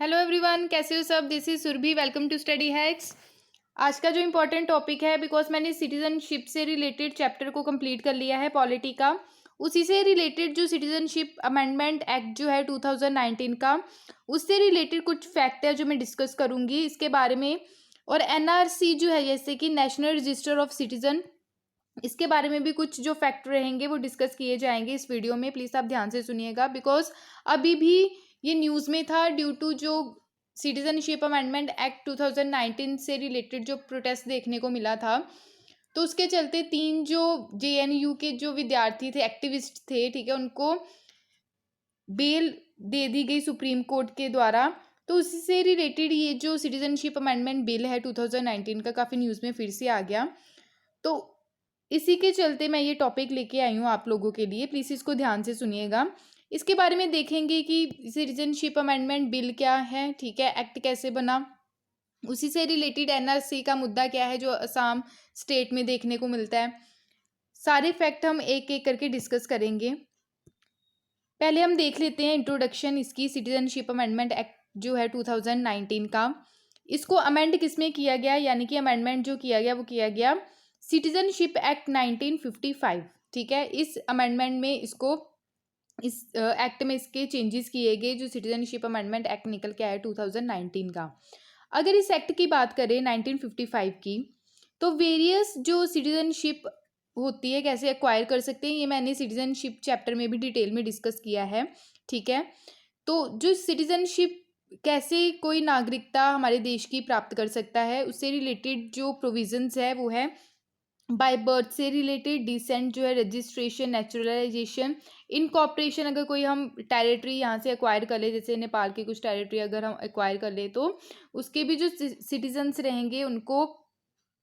Hello everyone, कैसे हो सब। This is Surabhi, welcome to study hacks. आज का जो इम्पोर्टेंट टॉपिक है, बिकॉज मैंने सिटीजनशिप से रिलेटेड चैप्टर को कंप्लीट कर लिया है पॉलिटी का, उसी से रिलेटेड जो सिटीजनशिप अमेंडमेंट एक्ट जो है 2019 का, उससे रिलेटेड कुछ फैक्ट है जो मैं डिस्कस करूंगी इसके बारे में। और एनआरसी जो है, जैसे कि नेशनल रजिस्टर ऑफ सिटीजन, इसके बारे में भी कुछ जो फैक्ट रहेंगे वो डिस्कस किए जाएंगे इस वीडियो में। प्लीज़ आप ध्यान से सुनिएगा, बिकॉज अभी भी ये न्यूज़ में था ड्यू टू जो सिटीजनशिप अमेंडमेंट एक्ट 2019 से रिलेटेड जो प्रोटेस्ट देखने को मिला था, तो उसके चलते 3 जो जेएनयू के जो विद्यार्थी थे, एक्टिविस्ट थे, ठीक है, उनको बेल दे दी गई सुप्रीम कोर्ट के द्वारा। तो उसी से रिलेटेड ये जो सिटीजनशिप अमेंडमेंट बिल है 2019 का, काफ़ी न्यूज़ में फिर से आ गया। तो इसी के चलते मैं ये टॉपिक लेके आई हूँ आप लोगों के लिए। प्लीज़ इसको ध्यान से सुनिएगा। इसके बारे में देखेंगे कि सिटीजनशिप अमेंडमेंट बिल क्या है, ठीक है, एक्ट कैसे बना, उसी से रिलेटेड एनआरसी का मुद्दा क्या है जो असम स्टेट में देखने को मिलता है। सारे फैक्ट हम एक एक करके डिस्कस करेंगे। पहले हम देख लेते हैं इंट्रोडक्शन इसकी। सिटीजनशिप अमेंडमेंट एक्ट जो है 2019 का, इसको अमेंड किस में किया गया, यानी कि अमेंडमेंट जो किया गया वो किया गया सिटीजनशिप एक्ट 1955, ठीक है। इस अमेंडमेंट में इसको इस एक्ट में इसके चेंजेस किए गए जो सिटीजनशिप अमेंडमेंट एक्ट निकल के आया 2019 का। अगर इस एक्ट की बात करें 1955 की, तो वेरियस जो सिटीजनशिप होती है कैसे एक्वायर कर सकते हैं, ये मैंने सिटीजनशिप चैप्टर में भी डिटेल में डिस्कस किया है, ठीक है। तो जो सिटीजनशिप कैसे कोई नागरिकता हमारे देश की प्राप्त कर सकता है, उससे रिलेटेड जो प्रोविजंस है वो है बाय बर्थ से रिलेटेड, डिसेंट जो है, रजिस्ट्रेशन, नेचुरलाइजेशन, इनकॉर्पोरेशन। अगर कोई हम टेरिटरी यहाँ से एक्वायर कर ले, जैसे नेपाल की कुछ टेरिटरी अगर हम एक्वायर कर ले, तो उसके भी जो सिटीजन्स रहेंगे उनको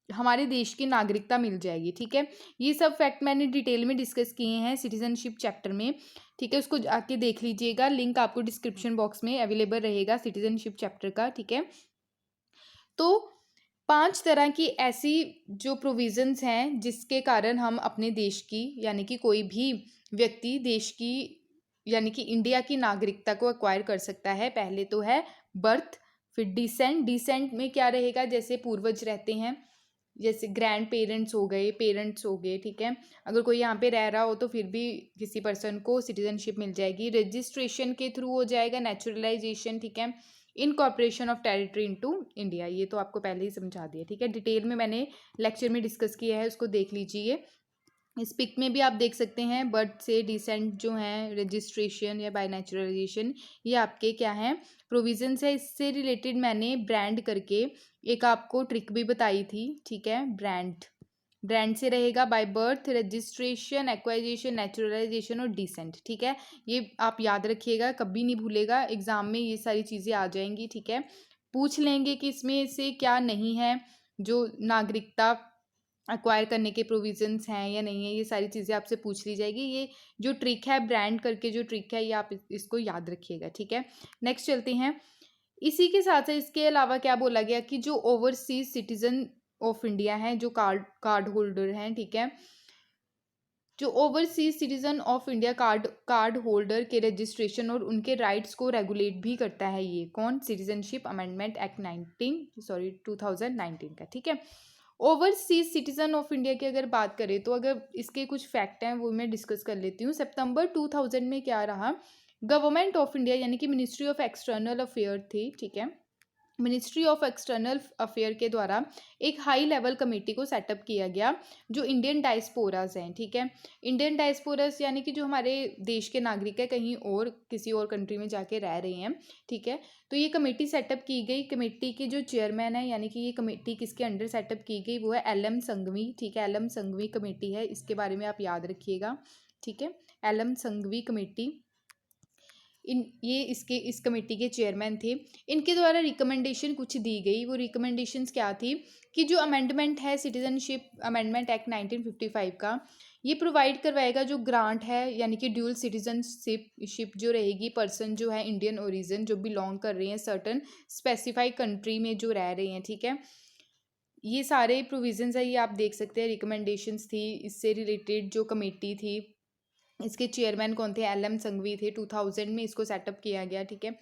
हमारे देश की नागरिकता मिल जाएगी, ठीक है। ये सब फैक्ट मैंने डिटेल में डिस्कस किए हैं सिटीजनशिप चैप्टर में, ठीक है। उसको जाके देख लीजिएगा, लिंक आपको डिस्क्रिप्शन बॉक्स में अवेलेबल रहेगा सिटीजनशिप चैप्टर का, ठीक है। तो 5 तरह की ऐसी जो प्रोविजंस हैं जिसके कारण हम अपने देश की, यानी कि कोई भी व्यक्ति देश की, यानी कि इंडिया की नागरिकता को एक्वायर कर सकता है। पहले तो है बर्थ, फिर डिसेंट। डिसेंट में क्या रहेगा, जैसे पूर्वज रहते हैं, जैसे ग्रैंड पेरेंट्स हो गए, पेरेंट्स हो गए, ठीक है। अगर कोई यहाँ पे रह रहा हो तो फिर भी किसी पर्सन को सिटीजनशिप मिल जाएगी। रजिस्ट्रेशन के थ्रू हो जाएगा, नेचुरलाइजेशन, ठीक है। Incorporation of territory into India, ये तो आपको पहले ही समझा दिया, ठीक है। डिटेल में मैंने लेक्चर में डिस्कस किया है, उसको देख लीजिए। इस पिक में भी आप देख सकते हैं बर्थ से डिसेंट जो हैं, रजिस्ट्रेशन या बाय नेचुरलाइजेशन, ये आपके क्या हैं, प्रोविजंस है। इससे रिलेटेड मैंने ब्रांड करके एक आपको ट्रिक भी बताई थी, ठीक है। ब्रांड से रहेगा by birth, registration, acquisition, naturalisation और डिसेंट, ठीक है। ये आप याद रखिएगा, कभी नहीं भूलेगा, एग्जाम में ये सारी चीज़ें आ जाएंगी, ठीक है। पूछ लेंगे कि इसमें से क्या नहीं है, जो नागरिकता एक्वायर करने के प्रोविजंस हैं या नहीं है, ये सारी चीज़ें आपसे पूछ ली जाएगी। ये जो ट्रिक है, ब्रांड करके जो ट्रिक है, ये आप इसको याद रखिएगा, ठीक है। नेक्स्ट चलते हैं। इसी के साथ साथ इसके अलावा क्या बोला गया कि जो ओवरसीज सिटीजन ऑफ इंडिया हैं, जो कार्ड होल्डर हैं, ठीक है, जो overseas citizen of India card holder के रजिस्ट्रेशन और उनके राइट्स को रेगुलेट भी करता है। ये कौन, सिटीजनशिप अमेंडमेंट एक्ट 2019 का, ठीक है। ओवरसीज सिटीजन ऑफ इंडिया की अगर बात करें तो अगर इसके कुछ फैक्ट हैं वो मैं डिस्कस कर लेती हूँ। सितंबर 2000 में क्या रहा, गवर्नमेंट ऑफ इंडिया यानी कि मिनिस्ट्री ऑफ एक्सटर्नल अफेयर थी, ठीक है। मिनिस्ट्री ऑफ एक्सटर्नल अफेयर के द्वारा एक हाई लेवल कमेटी को सेटअप किया गया जो इंडियन डायस्पोराज हैं, ठीक है। इंडियन डायस्पोराज यानी कि जो हमारे देश के नागरिक है, कहीं और किसी और कंट्री में जाके रह रहे हैं, ठीक है। तो ये कमेटी सेटअप की गई। कमेटी के जो चेयरमैन है, यानी कि ये कमेटी किसके अंडर सेटअप की गई, वो है एल.एम. संघवी, ठीक है। एल.एम. संघवी कमेटी है, इसके बारे में आप याद रखिएगा, ठीक है। एल.एम. संघवी कमेटी, ये इस कमेटी के चेयरमैन थे। इनके द्वारा रिकमेंडेशन कुछ दी गई। वो रिकमेंडेशंस क्या थी कि जो अमेंडमेंट है सिटीजनशिप अमेंडमेंट एक्ट 1955 का, ये प्रोवाइड करवाएगा जो ग्रांट है, यानी कि ड्यूल सिटीजनशिप जो रहेगी, पर्सन जो है इंडियन ओरिजिन जो बिलोंग कर रहे हैं सर्टन स्पेसिफाइड कंट्री में जो रह रहे हैं, ठीक है। ये सारे प्रोविजंस है, ये आप देख सकते हैं, रिकमेंडेशंस थी। इससे रिलेटेड जो कमेटी थी, इसके चेयरमैन कौन थे, एल.एम. संघवी थे। 2000 में इसको सेटअप किया गया, ठीक है।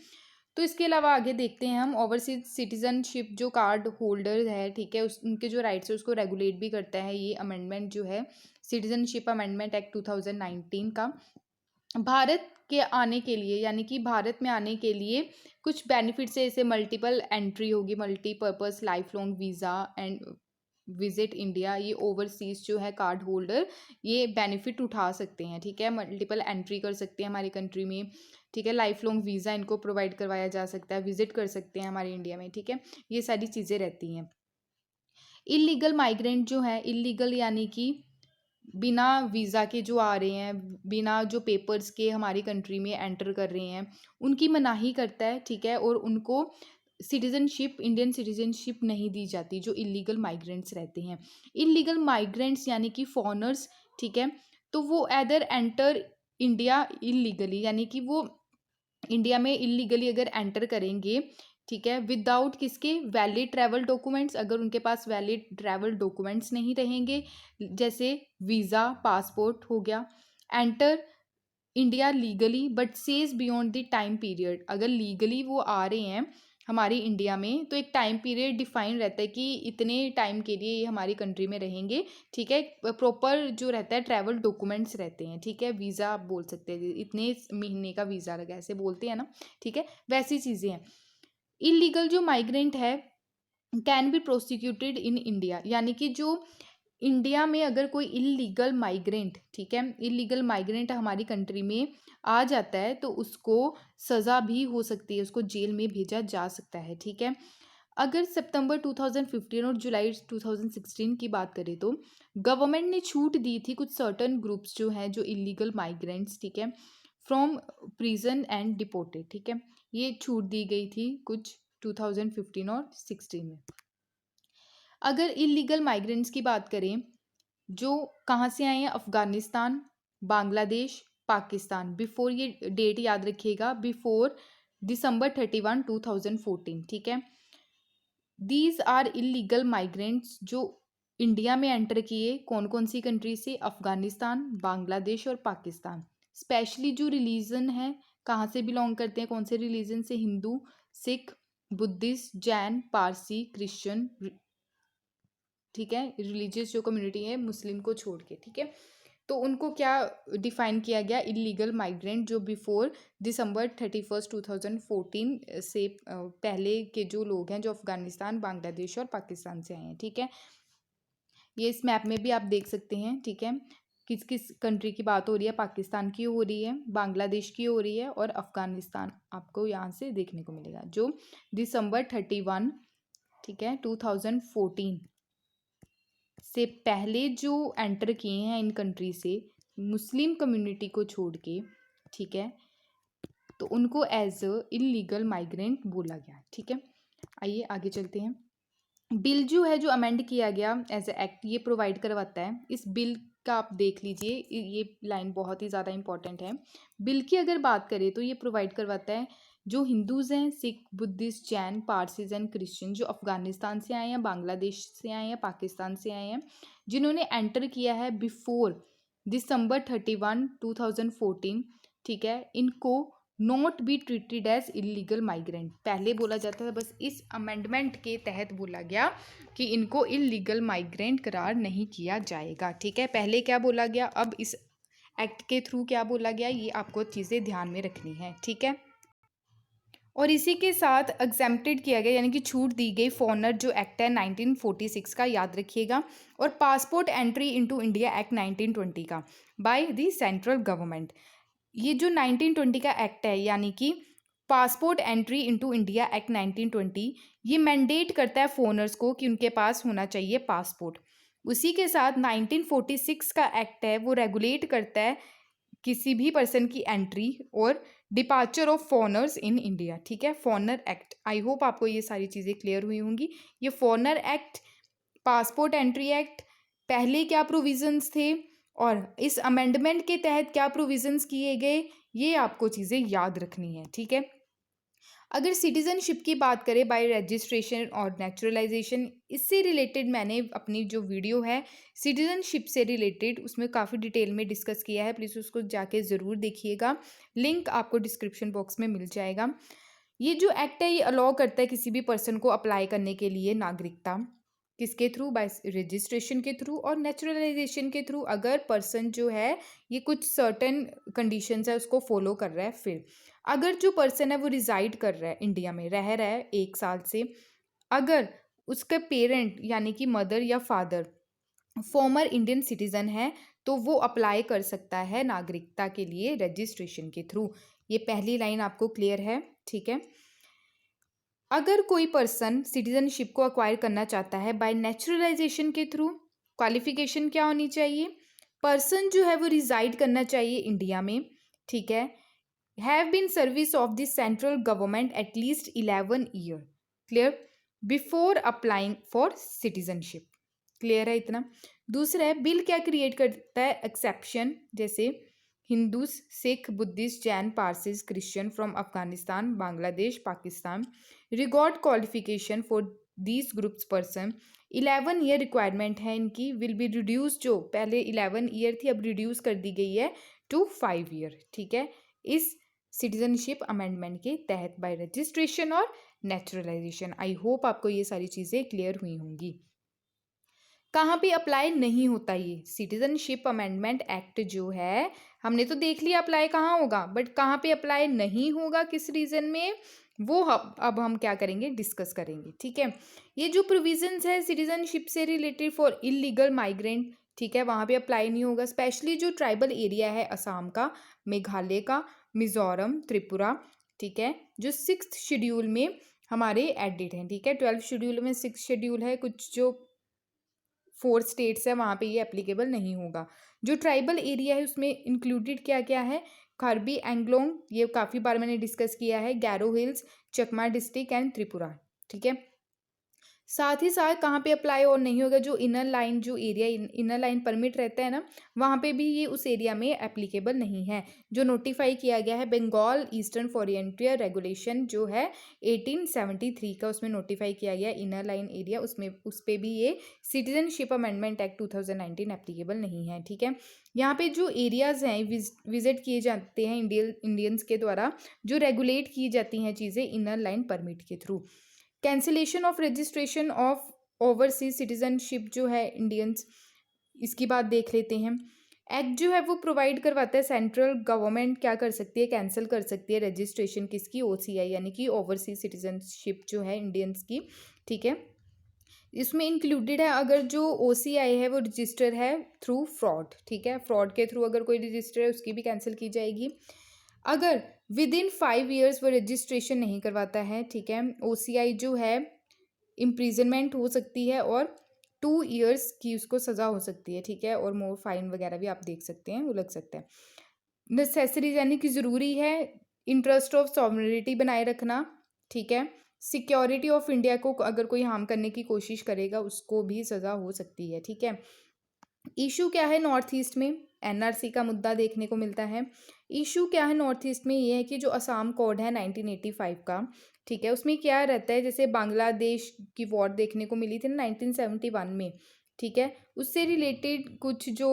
तो इसके अलावा आगे देखते हैं हम ओवरसीज सिटीजनशिप जो कार्ड होल्डर है, ठीक है, उस उनके जो राइट्स है उसको रेगुलेट भी करता है ये अमेंडमेंट जो है, सिटीजनशिप अमेंडमेंट एक्ट 2019 का। भारत के आने के लिए, यानी कि भारत में आने के लिए कुछ बेनिफिट्स है, जैसे मल्टीपल एंट्री होगी, multipurpose life long visa and visit India. ये ओवरसीज जो है कार्ड होल्डर ये बेनिफिट उठा सकते हैं, ठीक है, मल्टीपल एंट्री कर सकते हैं हमारी कंट्री में, ठीक है, लाइफ लॉन्ग वीज़ा इनको प्रोवाइड करवाया जा सकता है, विजिट कर सकते हैं हमारे इंडिया में, ठीक है, ये सारी चीज़ें रहती हैं। इलीगल माइग्रेंट जो है, इलीगल यानी कि बिना वीज़ा के जो आ रहे हैं, बिना जो पेपर्स के हमारी कंट्री में एंटर कर रहे हैं, उनकी मनाही करता है, ठीक है, और उनको सिटीजनशिप, इंडियन सिटीजनशिप नहीं दी जाती जो इलीगल माइग्रेंट्स रहते हैं। इलीगल माइग्रेंट्स यानी कि फॉरनर्स, ठीक है, तो वो एदर एंटर इंडिया इलीगली, यानी कि वो इंडिया में इलीगली अगर एंटर करेंगे, ठीक है, विदाउट किसके वैलिड ट्रैवल डॉक्यूमेंट्स, अगर उनके पास वैलिड ट्रैवल डॉक्यूमेंट्स नहीं रहेंगे, जैसे वीज़ा पासपोर्ट हो गया, enter India legally but says beyond the time period, अगर लीगली वो आ रहे हैं हमारी इंडिया में तो एक टाइम पीरियड डिफाइन रहता है कि इतने टाइम के लिए ये हमारी कंट्री में रहेंगे, ठीक है, प्रॉपर जो रहता है ट्रैवल डॉक्यूमेंट्स रहते हैं, ठीक है, वीज़ा आप बोल सकते हैं, इतने महीने का वीज़ा लगा ऐसे बोलते हैं ना, ठीक है, वैसी चीज़ें हैं। इलीगल जो माइग्रेंट है can be prosecuted in India, यानी कि जो इंडिया में अगर कोई इलीगल माइग्रेंट, ठीक है, इलीगल माइग्रेंट हमारी कंट्री में आ जाता है तो उसको सज़ा भी हो सकती है, उसको जेल में भेजा जा सकता है, ठीक है। अगर सितंबर 2015 और जुलाई 2016 की बात करें तो गवर्नमेंट ने छूट दी थी कुछ सर्टन ग्रुप्स जो हैं जो इलीगल माइग्रेंट्स, ठीक है, फ्रॉम प्रिजन एंड डिपोटेड, ठीक है, ये छूट दी गई थी कुछ 2015 और 16 में। अगर इलीगल माइग्रेंट्स की बात करें जो कहाँ से आए हैं, अफ़गानिस्तान, बांग्लादेश, पाकिस्तान, बिफोर, ये डेट याद रखिएगा, बिफोर दिसंबर 31 2014, ठीक है, दीज आर इलीगल माइग्रेंट्स जो इंडिया में एंटर किए कौन कौन सी कंट्री से, अफ़गानिस्तान, बांग्लादेश और पाकिस्तान। स्पेशली जो रिलीजन है कहाँ से बिलोंग करते हैं, कौन से रिलीजन से, हिंदू, सिख, बुद्धिस्ट, जैन, पारसी, क्रिश्चियन, ठीक है, रिलीजियस जो कम्युनिटी है मुस्लिम को छोड़ के, ठीक है, तो उनको क्या डिफाइन किया गया, इलीगल माइग्रेंट जो बिफोर दिसंबर 31 2014 से पहले के जो लोग हैं जो अफ़गानिस्तान, बांग्लादेश और पाकिस्तान से आए हैं, ठीक है, ये इस मैप में भी आप देख सकते हैं, ठीक है, किस किस कंट्री की बात हो रही है, पाकिस्तान की हो रही है, बांग्लादेश की हो रही है और अफ़गानिस्तान आपको यहाँ से देखने को मिलेगा जो दिसंबर 31, ठीक है, 2014 से पहले जो एंटर किए हैं इन कंट्री से मुस्लिम कम्युनिटी को छोड़ के, ठीक है, तो उनको एज अ इलीगल माइग्रेंट बोला गया, ठीक है। आइए आगे चलते हैं। बिल जो है जो अमेंड किया गया एज ए एक्ट ये प्रोवाइड करवाता है, इस बिल का आप देख लीजिए, ये लाइन बहुत ही ज़्यादा इंपॉर्टेंट है। बिल की अगर बात करें तो ये प्रोवाइड करवाता है जो हिंदूज़ हैं, Sikh, Buddhist, Jain, Parsis and Christian जो अफ़गानिस्तान से आए हैं, बांग्लादेश से आए हैं, पाकिस्तान से आए हैं, जिन्होंने एंटर किया है बिफोर दिसंबर 31 2014, ठीक है, इनको not be treated as illegal migrant, पहले बोला जाता था, बस इस अमेंडमेंट के तहत बोला गया कि इनको इलीगल माइग्रेंट करार नहीं किया जाएगा, ठीक है, पहले क्या बोला गया, अब इस एक्ट के थ्रू क्या बोला गया, ये आपको चीज़ें ध्यान में रखनी है, ठीक है। और इसी के साथ एग्जेम्प्टेड किया गया, यानी कि छूट दी गई फॉरनर जो एक्ट है 1946 का, याद रखिएगा, और passport entry into India act 1920 का बाय द सेंट्रल गवर्नमेंट। ये जो 1920 का एक्ट है, यानी कि passport entry into India act 1920, ये मैंडेट करता है फॉरनर्स को कि उनके पास होना चाहिए पासपोर्ट। उसी के साथ 1946 का एक्ट है वो रेगुलेट करता है किसी भी पर्सन की एंट्री और departure of foreigners in India, ठीक है, फॉरनर एक्ट। आई होप आपको ये सारी चीज़ें क्लियर हुई होंगी। ये foreigner act, passport entry act, पहले क्या प्रोविजंस थे और इस अमेंडमेंट के तहत क्या प्रोविजंस किए गए, ये आपको चीज़ें याद रखनी है, ठीक है। अगर सिटीजनशिप की बात करें बाय रजिस्ट्रेशन और नेचुरलाइजेशन, इससे रिलेटेड मैंने अपनी जो वीडियो है सिटीजनशिप से रिलेटेड उसमें काफ़ी डिटेल में डिस्कस किया है, प्लीज़ उसको जाके ज़रूर देखिएगा, लिंक आपको डिस्क्रिप्शन बॉक्स में मिल जाएगा। ये जो एक्ट है ये अलाउ करता है किसी भी पर्सन को अप्लाई करने के लिए नागरिकता, किसके थ्रू? बाय रजिस्ट्रेशन के थ्रू और नेचुरलाइजेशन के थ्रू, अगर पर्सन जो है ये कुछ सर्टेन कंडीशंस है उसको फॉलो कर रहा है। फिर अगर जो पर्सन है वो रिजाइड कर रहा है, इंडिया में रह रहा है 1 साल से, अगर उसके पेरेंट यानी कि मदर या फादर फॉर्मर इंडियन सिटीजन है, तो वो अप्लाई कर सकता है नागरिकता के लिए रजिस्ट्रेशन के थ्रू। ये पहली लाइन आपको क्लियर है, ठीक है। अगर कोई पर्सन सिटीजनशिप को अक्वायर करना चाहता है बाय नेचुरलाइजेशन के थ्रू, क्वालिफिकेशन क्या होनी चाहिए? पर्सन जो है वो रिजाइड करना चाहिए इंडिया में, ठीक है। Have been service of the central government at least 11 year, clear, before applying for citizenship. Clear है इतना? दूसरा है, बिल क्या क्रिएट करता है? एक्सेप्शन, जैसे Hindus, Sikh, Buddhist, Jain, Parsis, Christian from Afghanistan, Bangladesh, Pakistan, record qualification for these groups person. 11 year requirement है इनकी, विल बी रिड्यूस, जो पहले 11 ईयर थी अब रिड्यूस कर दी गई है टू 5 ईयर, ठीक है, इस सिटीजनशिप अमेंडमेंट के तहत बाय रजिस्ट्रेशन और नेचुरलाइजेशन। आई होप आपको ये सारी चीज़ें क्लियर हुई होंगी। कहाँ पे अप्लाई नहीं होता ये सिटीजनशिप अमेंडमेंट एक्ट जो है, हमने तो देख लिया अप्लाई कहाँ होगा, बट कहाँ पे अप्लाई नहीं होगा, किस रीज़न में, वो अब हम क्या करेंगे, डिस्कस करेंगे, ठीक है। ये जो प्रोविजंस है सिटीजनशिप से रिलेटेड फॉर इलीगल माइग्रेंट, ठीक है, वहाँ पे अप्लाई नहीं होगा। स्पेशली जो ट्राइबल एरिया है असम का, मेघालय का, मिजोरम, त्रिपुरा, ठीक है, जो 6th शेड्यूल में हमारे एडिड हैं, ठीक है। 12th शेड्यूल में 6th शेड्यूल है, कुछ जो 4 स्टेट्स है वहाँ पे ये एप्लीकेबल नहीं होगा। जो ट्राइबल एरिया है उसमें इंक्लूडेड क्या क्या है? कार्बी एंग्लोंग, ये काफ़ी बार मैंने डिस्कस किया है, Garo hills, Chakma district and Tripura, ठीक है। साथ ही साथ कहाँ पे अप्लाई और नहीं होगा, जो इनर लाइन, जो एरिया इनर लाइन परमिट रहता है ना, वहाँ पे भी ये उस एरिया में एप्लीकेबल नहीं है। जो नोटिफाई किया गया है बंगाल ईस्टर्न फॉरिएंटियर रेगुलेशन जो है 1873 का, उसमें नोटिफाई किया गया इनर लाइन एरिया, उसमें उस पर भी ये सिटीजनशिप अमेंडमेंट एक्ट 2019 एप्लीकेबल नहीं है, ठीक है। यहाँ पे जो एरियाज़ हैं विजिट किए जाते हैं इंडियंस के द्वारा, जो रेगुलेट की जाती हैं चीज़ें इनर लाइन परमिट के through. Cancellation of registration of overseas citizenship जो है इंडियंस, इसकी बात देख लेते हैं। एक्ट जो है वो प्रोवाइड करवाता है सेंट्रल गवर्नमेंट क्या कर सकती है, कैंसिल कर सकती है रजिस्ट्रेशन किसकी, ओसीआई यानी कि ओवरसीज सिटीजनशिप जो है इंडियंस की, ठीक है। इसमें इंक्लूडेड है अगर जो ओसीआई है वो रजिस्टर है थ्रू फ्रॉड, ठीक है, फ्रॉड के थ्रू अगर कोई रजिस्टर है उसकी भी कैंसिल की जाएगी। अगर विद इन 5 ईयर्स वो रजिस्ट्रेशन नहीं करवाता है, ठीक है, ओसीआई जो है इम्प्रिजनमेंट हो सकती है और 2 ईयर्स की उसको सज़ा हो सकती है, ठीक है, और मोर फाइन वगैरह भी आप देख सकते हैं वो लग सकता है। नेसेसरी यानी कि ज़रूरी है, इंटरेस्ट ऑफ सॉवरेनिटी बनाए रखना, ठीक है, सिक्योरिटी ऑफ इंडिया को अगर कोई हार्म करने की कोशिश करेगा उसको भी सज़ा हो सकती है, ठीक है। इशू क्या है नॉर्थ ईस्ट में, एनआरसी का मुद्दा देखने को मिलता है। इशू क्या है नॉर्थ ईस्ट में, ये है कि जो असम कोड है 1985 का, ठीक है, उसमें क्या रहता है, जैसे बांग्लादेश की वॉर देखने को मिली थी ना 1971 में, ठीक है, उससे रिलेटेड कुछ जो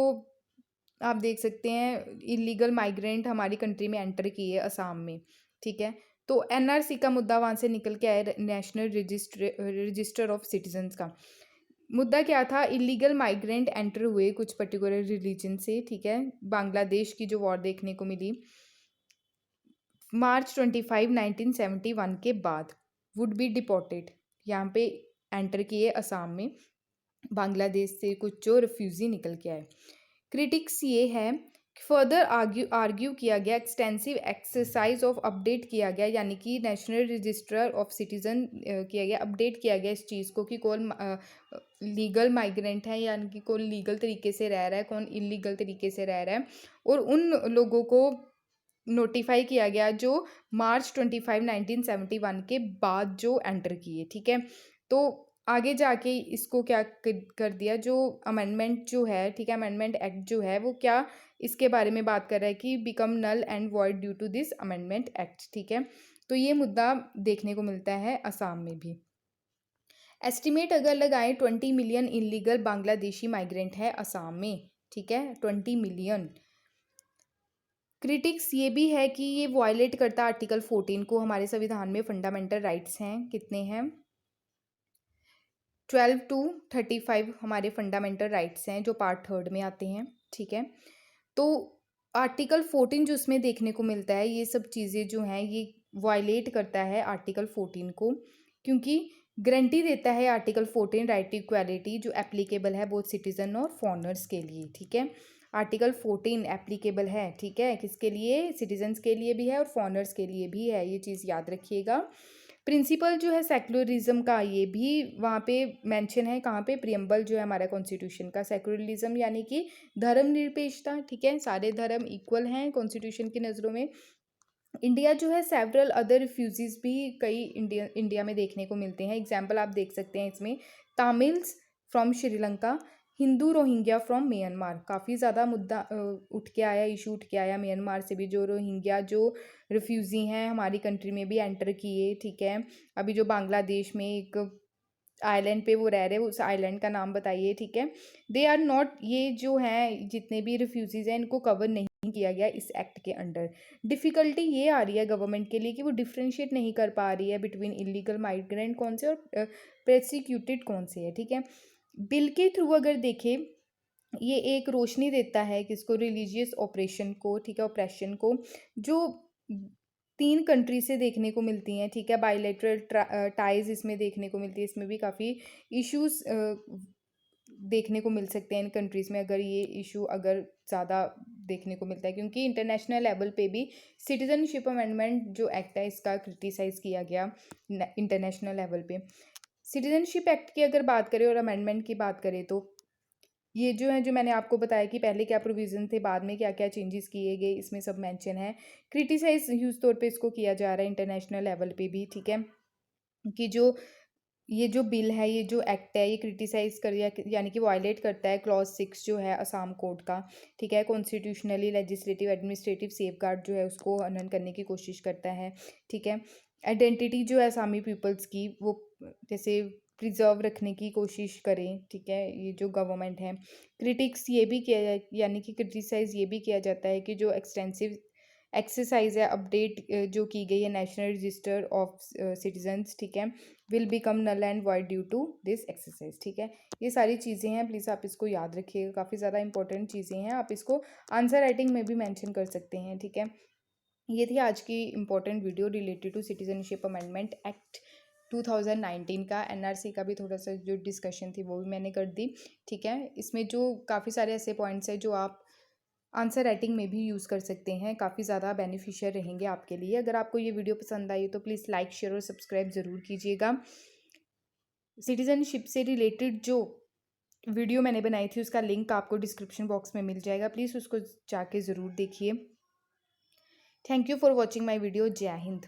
आप देख सकते हैं इलीगल माइग्रेंट हमारी कंट्री में एंटर किए असम में, ठीक है, तो एनआरसी का मुद्दा वहाँ से निकल के आया, नेशनल रजिस्टर ऑफ सिटीजन्स का। मुद्दा क्या था, इलीगल माइग्रेंट एंटर हुए कुछ पर्टिकुलर रिलीजन से, ठीक है, बांग्लादेश की जो वॉर देखने को मिली मार्च 25 1971 के बाद, वुड बी डिपोर्टेड, यहाँ पे एंटर किए असम में, बांग्लादेश से कुछ जो रिफ्यूजी निकल के आए। क्रिटिक्स ये है, फर्दर आर्ग्यू किया गया, एक्सटेंसिव एक्सरसाइज ऑफ अपडेट किया गया, यानी कि नेशनल रजिस्टर ऑफ सिटीजन किया गया, अपडेट किया गया इस चीज़ को कि कौन लीगल माइग्रेंट है यानी कि कौन लीगल तरीके से रह रहा है, कौन इलीगल तरीके से रह रहा है, और उन लोगों को नोटिफाई किया गया जो मार्च 25 1971 के बाद जो एंटर किए, ठीक है। तो आगे जाके इसको क्या कर दिया, जो अमेंडमेंट जो है, ठीक है, अमेंडमेंट एक्ट जो है वो क्या इसके बारे में बात कर रहा है कि become null and void due to this amendment act, ठीक है। तो ये मुद्दा देखने को मिलता है असम में भी। एस्टिमेट अगर लगाएं 20 मिलियन इलीगल बांग्लादेशी माइग्रेंट है असम में, ठीक है, 20 मिलियन। क्रिटिक्स ये भी है कि ये वायलेट करता आर्टिकल 14 को। हमारे संविधान में फंडामेंटल राइट्स हैं, कितने हैं, 12 to 35 हमारे फंडामेंटल राइट्स हैं जो पार्ट थर्ड में आते हैं, ठीक है। तो आर्टिकल 14 जो इसमें देखने को मिलता है, ये सब चीज़ें जो हैं ये वायलेट करता है आर्टिकल 14 को, क्योंकि गारंटी देता है आर्टिकल 14 राइट टू इक्वालिटी, जो एप्लीकेबल है बोथ सिटीजन और फॉरेनर्स के लिए, ठीक है। आर्टिकल 14 एप्लीकेबल है, ठीक है, किसके लिए, सिटीजन्स के लिए भी है और फॉरेनर्स के लिए भी है, ये चीज़ याद रखिएगा। प्रिंसिपल जो है सेक्युलरिज्म का, ये भी वहाँ पे मेंशन है, कहाँ पे, प्रियम्बल जो है हमारा कॉन्स्टिट्यूशन का। सेक्युलरिज्म यानी कि धर्मनिरपेक्षता, ठीक है, सारे धर्म इक्वल हैं कॉन्स्टिट्यूशन की नज़रों में। इंडिया जो है सेवरल अदर रिफ्यूजीज भी कई इंडिया में देखने को मिलते हैं। एग्जाम्पल आप देख सकते हैं इसमें, Tamils from Sri Lanka, Hindu Rohingya from Myanmar. काफ़ी ज़्यादा मुद्दा उठ के आया, इशू उठ के आया म्यांमार से भी, जो रोहिंग्या जो रिफ्यूज़ी हैं हमारी कंट्री में भी एंटर किए, ठीक है। अभी जो बांग्लादेश में एक आइलैंड पे वो रह रहे हैं, उस आइलैंड का नाम बताइए, ठीक है। दे आर नॉट, ये जो हैं जितने भी रिफ्यूजीज़ हैं इनको कवर नहीं किया गया इस एक्ट के अंडर। डिफ़िकल्टी ये आ रही है गवर्नमेंट के लिए कि वो डिफ्रेंशिएट नहीं कर पा रही है बिटवीन इलीगल माइग्रेंट कौन से और प्रोसिक्यूटेड कौन से है, ठीक है। बिल के थ्रू अगर देखें, ये एक रोशनी देता है किसको, रिलीजियस ऑपरेशन को, ठीक है, ऑपरेशन को, जो 3 कंट्री से देखने को मिलती हैं, ठीक है। बायलैटरल टाइज इसमें देखने को मिलती है, इसमें भी काफ़ी इश्यूज देखने को मिल सकते हैं इन कंट्रीज़ में, अगर ये इशू अगर ज़्यादा देखने को मिलता है, क्योंकि इंटरनेशनल लेवल पे भी सिटीजनशिप अमेंडमेंट जो एक्ट है इसका क्रिटिसाइज़ किया गया इंटरनेशनल लेवल पे। सिटीजनशिप एक्ट की अगर बात करें और अमेंडमेंट की बात करें, तो ये जो है, जो मैंने आपको बताया कि पहले क्या प्रोविज़न थे, बाद में क्या क्या चेंजेस किए गए, इसमें सब मेंशन है। क्रिटिसाइज़ ह्यूज तौर पे इसको किया जा रहा है इंटरनेशनल लेवल पे भी, ठीक है, कि जो ये जो बिल है, ये जो एक्ट है, ये क्रिटिसाइज़ कर यानी कि वायलेट करता है क्लॉज 6 जो है असम कोड का, ठीक है। कॉन्स्टिट्यूशनली लेजिस्लेटिव एडमिनिस्ट्रेटिव सेफगार्ड जो है उसको हनन करने की कोशिश करता है, ठीक है। आइडेंटिटी जो है असामी पीपल्स की, वो जैसे प्रिजर्व रखने की कोशिश करें, ठीक है, ये जो गवर्नमेंट है। क्रिटिक्स ये भी किया यानी कि क्रिटिसाइज़ ये भी किया जाता है कि जो एक्सटेंसिव एक्सरसाइज है अपडेट जो की गई है नेशनल रजिस्टर ऑफ सिटीजन्स, ठीक है, will become null and void due to this exercise, ठीक है। ये सारी चीज़ें हैं, प्लीज़ आप इसको याद रखिएगा, काफ़ी ज़्यादा इंपॉर्टेंट चीज़ें हैं, आप इसको आंसर राइटिंग में भी मेंशन कर सकते हैं, ठीक है। ये थी आज की important video related to citizenship amendment act 2019 का। एनआरसी का भी थोड़ा सा जो डिस्कशन थी वो भी मैंने कर दी, ठीक है। इसमें जो काफ़ी सारे ऐसे पॉइंट्स हैं जो आप आंसर राइटिंग में भी यूज़ कर सकते हैं, काफ़ी ज़्यादा बेनिफिशियल रहेंगे आपके लिए। अगर आपको ये वीडियो पसंद आई तो प्लीज़ लाइक, शेयर और सब्सक्राइब ज़रूर कीजिएगा। सिटीजनशिप से रिलेटेड जो वीडियो मैंने बनाई थी उसका लिंक आपको डिस्क्रिप्शन बॉक्स में मिल जाएगा, प्लीज़ उसको जाके ज़रूर देखिए। Thank you for watching my video. जय हिंद।